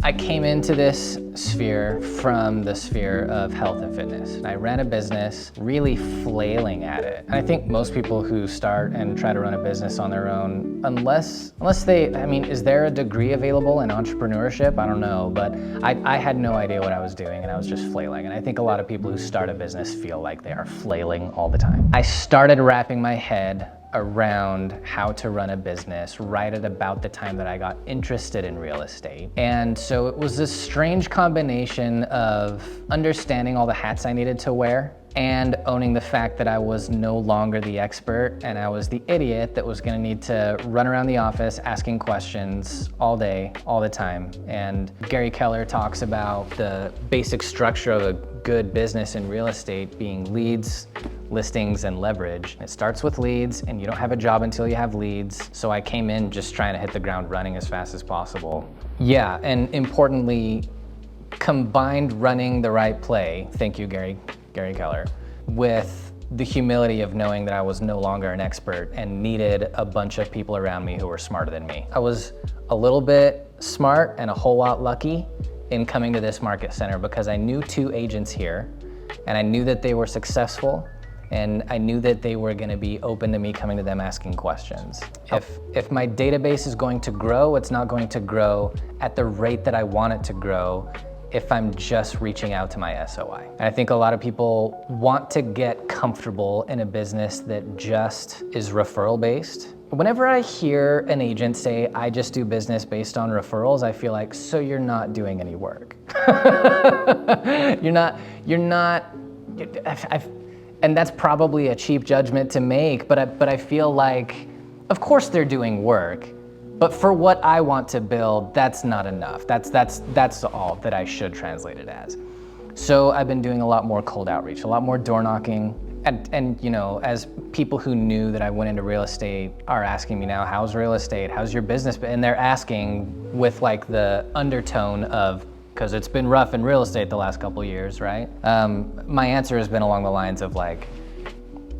I came into this sphere from the sphere of health and fitness. And I ran a business really flailing at it. And I think most people who start and try to run a business on their own, unless they, is there a degree available in entrepreneurship? I don't know, but I had no idea what I was doing and I was just flailing. And I think a lot of people who start a business feel like they are flailing all the time. I started wrapping my head around how to run a business right at about the time that I got interested in real estate. And so it was this strange combination of understanding all the hats I needed to wear and owning the fact that I was no longer the expert and I was the idiot that was gonna need to run around the office asking questions all day, all the time. And Gary Keller talks about the basic structure of a good business in real estate being leads, listings, and leverage. It starts with leads, and you don't have a job until you have leads. So I came in just trying to hit the ground running as fast as possible. Yeah, and importantly, combined running the right play, thank you, Gary Keller, with the humility of knowing that I was no longer an expert and needed a bunch of people around me who were smarter than me. I was a little bit smart and a whole lot lucky in coming to this market center because I knew 2 agents here and I knew that they were successful and I knew that they were gonna be open to me coming to them asking questions. If my database is going to grow, it's not going to grow at the rate that I want it to grow if I'm just reaching out to my SOI. And I think a lot of people want to get comfortable in a business that just is referral based. Whenever I hear an agent say, I just do business based on referrals, I feel like, so you're not doing any work. And that's probably a cheap judgment to make, but I feel like, of course they're doing work, but for what I want to build, that's not enough. That's all that I should translate it as. So I've been doing a lot more cold outreach, a lot more door knocking, and you know, as people who knew that I went into real estate are asking me now, how's real estate? How's your business? And they're asking with like the undertone of, because it's been rough in real estate the last couple of years, right? My answer has been along the lines of like,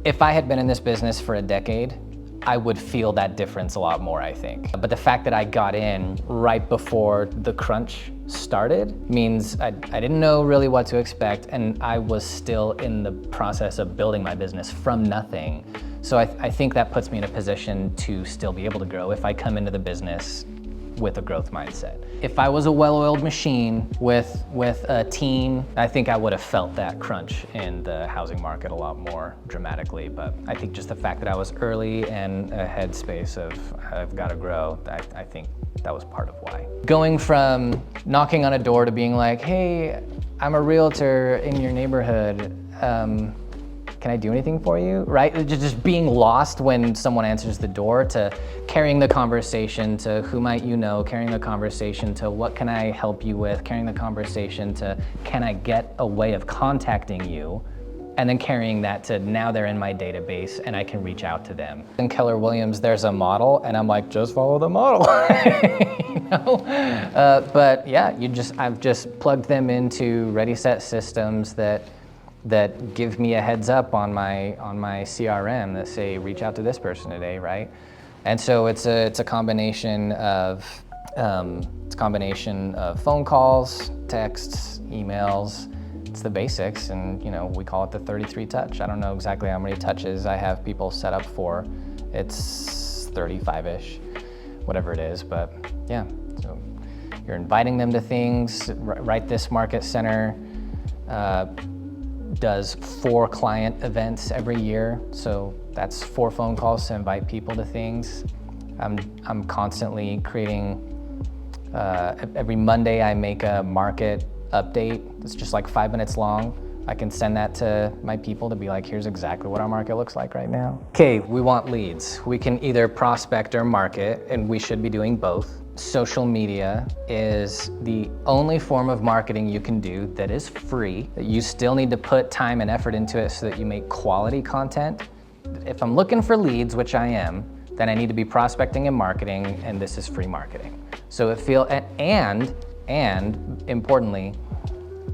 if I had been in this business for a decade, I would feel that difference a lot more, I think. But the fact that I got in right before the crunch started means I didn't know really what to expect, and I was still in the process of building my business from nothing. So I think that puts me in a position to still be able to grow if I come into the business with a growth mindset. If I was a well-oiled machine with a team, I think I would have felt that crunch in the housing market a lot more dramatically. But I think just the fact that I was early and a headspace of I've got to grow, I think that was part of why. Going from knocking on a door to being like, hey, I'm a realtor in your neighborhood. Can I do anything for you, right? Just being lost when someone answers the door, to carrying the conversation to who might you know, carrying the conversation to what can I help you with, carrying the conversation to can I get a way of contacting you, and then carrying that to now they're in my database and I can reach out to them. In Keller Williams, there's a model and I'm like, just follow the model. You know? But yeah, I've just plugged them into ready set systems that give me a heads up on my CRM that say reach out to this person today, right? And so it's a combination of phone calls, texts, emails. It's the basics, and you know, we call it the 33 touch. I don't know exactly how many touches I have people set up for. It's 35-ish, whatever it is, but yeah. So you're inviting them to things. Right, this market center does 4 client events every year, so that's 4 phone calls to invite people to things. I'm constantly creating, every Monday I make a market update. It's just like 5 minutes long. I can send that to my people to be like, here's exactly what our market looks like right now. Okay, we want leads. We can either prospect or market, and we should be doing both. Social media is the only form of marketing you can do that is free. You still need to put time and effort into it so that you make quality content. If I'm looking for leads, which I am, then I need to be prospecting and marketing, and this is free marketing. So and importantly,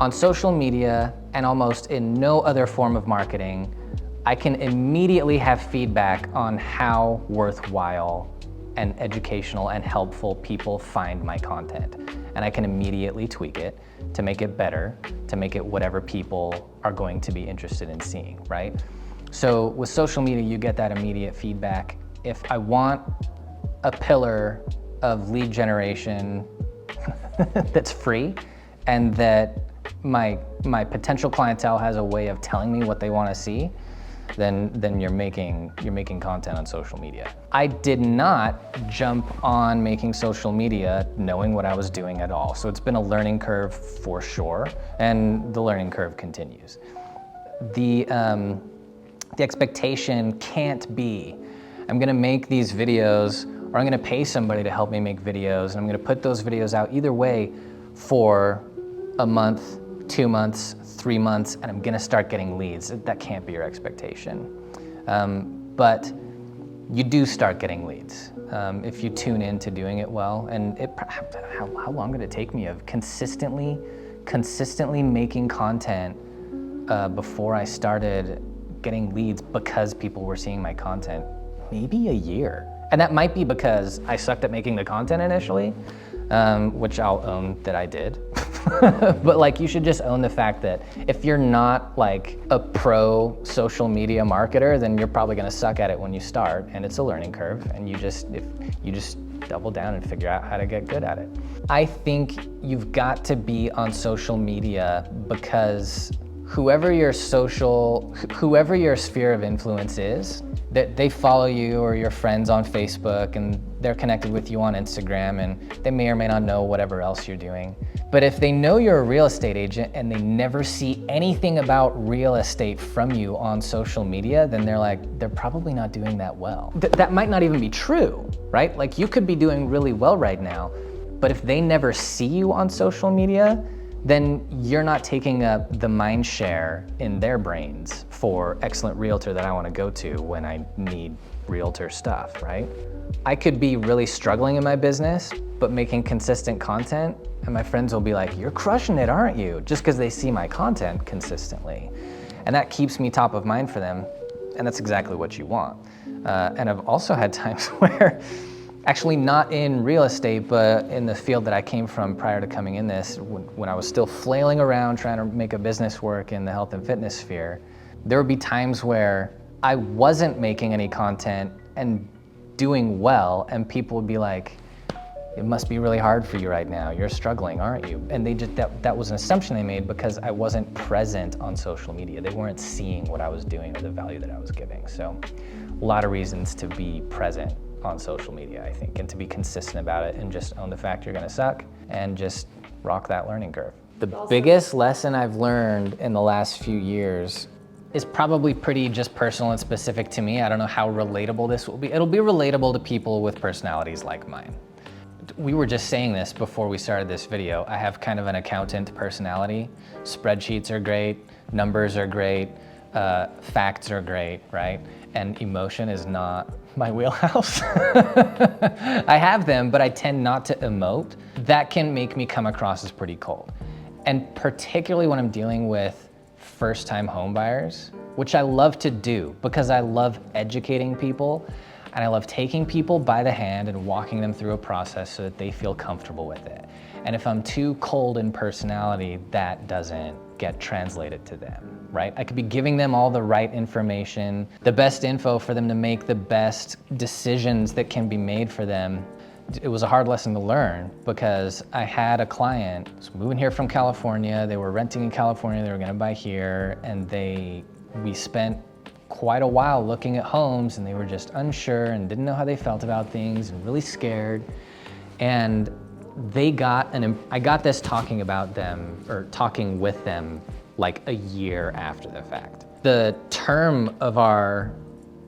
on social media and almost in no other form of marketing, I can immediately have feedback on how worthwhile and educational and helpful people find my content. And I can immediately tweak it to make it better, to make it whatever people are going to be interested in seeing, right? So with social media, you get that immediate feedback. If I want a pillar of lead generation that's free and that my potential clientele has a way of telling me what they want to see, then you're making content on social media. I did not jump on making social media knowing what I was doing at all. So it's been a learning curve for sure, and the learning curve continues. The expectation can't be, I'm gonna make these videos, or I'm gonna pay somebody to help me make videos, and I'm gonna put those videos out either way for a month, 2 months, 3 months, and I'm gonna start getting leads. That can't be your expectation. But you do start getting leads if you tune into doing it well. And how long did it take me of consistently making content before I started getting leads because people were seeing my content? Maybe a year. And that might be because I sucked at making the content initially, which I'll own that I did. But like, you should just own the fact that if you're not like a pro social media marketer, then you're probably gonna suck at it when you start, and it's a learning curve, and if you just double down and figure out how to get good at it. I think you've got to be on social media because whoever your sphere of influence is, that they follow you or your friends on Facebook, and they're connected with you on Instagram, and they may or may not know whatever else you're doing. But if they know you're a real estate agent and they never see anything about real estate from you on social media, then they're probably not doing that well. That might not even be true, right? Like, you could be doing really well right now, but if they never see you on social media, then you're not taking up the mind share in their brains for excellent realtor that I want to go to when I need realtor stuff, right? I could be really struggling in my business, but making consistent content, and my friends will be like, "You're crushing it, aren't you?" Just because they see my content consistently. And that keeps me top of mind for them, and that's exactly what you want. And I've also had times where, actually not in real estate, but in the field that I came from prior to coming in this, when I was still flailing around trying to make a business work in the health and fitness sphere, there would be times where I wasn't making any content and doing well, and people would be like, "It must be really hard for you right now. You're struggling, aren't you?" And that was an assumption they made because I wasn't present on social media. They weren't seeing what I was doing or the value that I was giving. So a lot of reasons to be present on social media, I think, and to be consistent about it, and just own the fact you're gonna suck and just rock that learning curve. The biggest lesson I've learned in the last few years is probably pretty just personal and specific to me. I don't know how relatable this will be. It'll be relatable to people with personalities like mine. We were just saying this before we started this video. I have kind of an accountant personality. Spreadsheets are great, numbers are great, facts are great, right? And emotion is not my wheelhouse. I have them, but I tend not to emote. That can make me come across as pretty cold. And particularly when I'm dealing with first-time home buyers, which I love to do because I love educating people, and I love taking people by the hand and walking them through a process so that they feel comfortable with it. And if I'm too cold in personality, that doesn't get translated to them, right? I could be giving them all the right information, the best info for them to make the best decisions that can be made for them. It was a hard lesson to learn because I had a client who was moving here from California. They were renting in California, they were gonna buy here, and we spent quite a while looking at homes, and they were just unsure and didn't know how they felt about things and really scared. And I got this talking about them, or talking with them, like a year after the fact. The term of our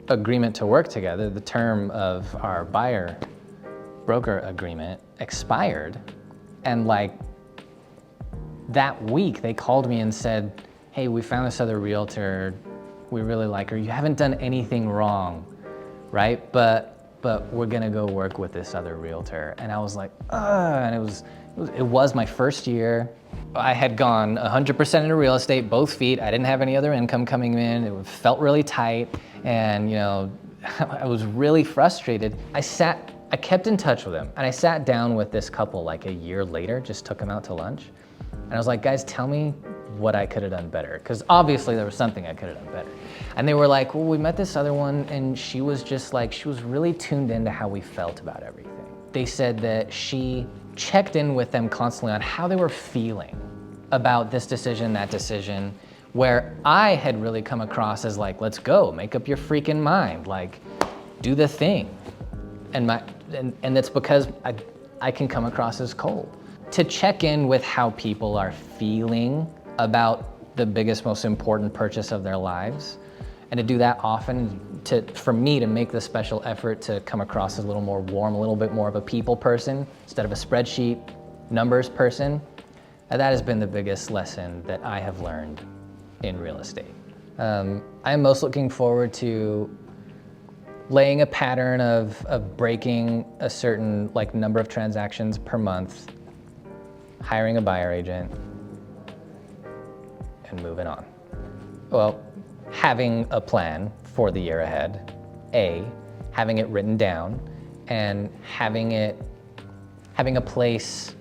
agreement to work together, the term of our buyer-broker agreement expired, and like that week they called me and said, "Hey, we found this other realtor. We really like her. You haven't done anything wrong, right? But we're gonna go work with this other realtor." And I was like, and it was my first year. I had gone 100% into real estate, both feet. I didn't have any other income coming in. It felt really tight, and I was really frustrated. I sat I kept in touch with him, and I sat down with this couple like a year later, just took them out to lunch. And I was like, guys, tell me what I could have done better. Because obviously there was something I could have done better. And they were like, well, we met this other one, and she was just like, she was really tuned into how we felt about everything. They said that she checked in with them constantly on how they were feeling about this decision, that decision, where I had really come across as like, let's go, make up your freaking mind, like, do the thing. And it's because I can come across as cold. To check in with how people are feeling about the biggest, most important purchase of their lives, and to do that often, for me to make the special effort to come across as a little more warm, a little bit more of a people person instead of a spreadsheet numbers person, that has been the biggest lesson that I have learned in real estate. I'm most looking forward to laying a pattern of breaking a certain like number of transactions per month, hiring a buyer agent, and moving on. Well, having a plan for the year ahead, having it written down, and having a place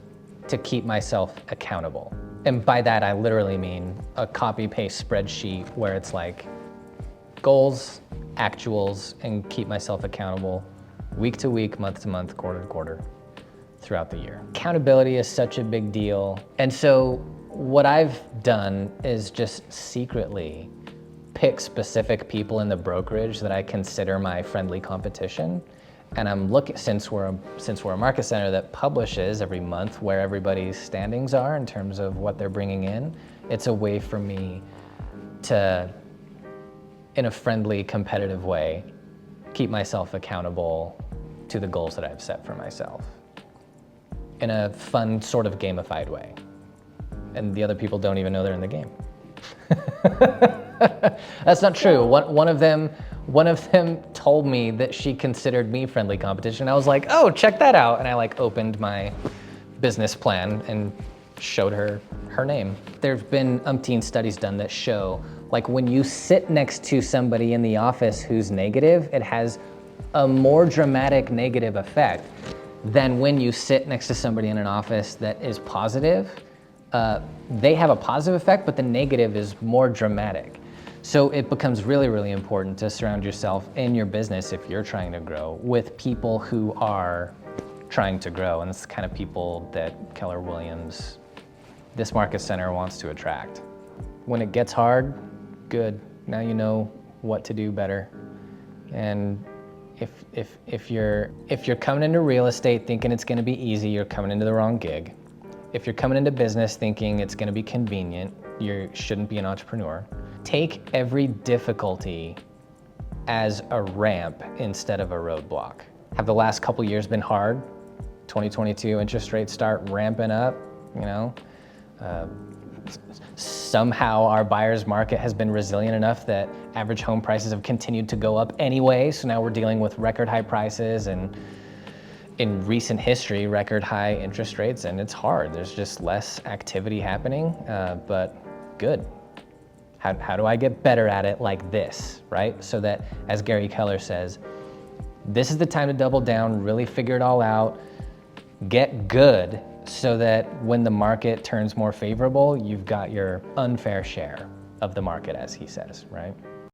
to keep myself accountable. And by that, I literally mean a copy-paste spreadsheet where it's like goals, actuals, and keep myself accountable week to week, month to month, quarter to quarter throughout the year. Accountability is such a big deal. And so what I've done is just secretly pick specific people in the brokerage that I consider my friendly competition. And I'm looking, since we're a market center that publishes every month where everybody's standings are in terms of what they're bringing in, it's a way for me to, in a friendly, competitive way, keep myself accountable to the goals that I've set for myself in a fun, sort of gamified way. And the other people don't even know they're in the game. That's not true. One of them told me that she considered me friendly competition. I was like, oh, check that out. And I like opened my business plan and showed her her name. There's been umpteen studies done that show like when you sit next to somebody in the office who's negative, it has a more dramatic negative effect than when you sit next to somebody in an office that is positive. They have a positive effect, but the negative is more dramatic. So it becomes really, really important to surround yourself in your business, if you're trying to grow, with people who are trying to grow. And it's the kind of people that Keller Williams, this market center, wants to attract. When it gets hard, good. Now you know what to do better. And if you're coming into real estate thinking it's gonna be easy, you're coming into the wrong gig. If you're coming into business thinking it's gonna be convenient, you shouldn't be an entrepreneur. Take every difficulty as a ramp instead of a roadblock. Have the last couple years been hard? 2022 interest rates start ramping up, you know? Somehow our buyer's market has been resilient enough that average home prices have continued to go up anyway, so now we're dealing with record high prices and in recent history, record high interest rates, and it's hard. There's just less activity happening, but good. How do I get better at it like this, right? So that, as Gary Keller says, this is the time to double down, really figure it all out, get good, so that when the market turns more favorable, you've got your unfair share of the market, as he says, right?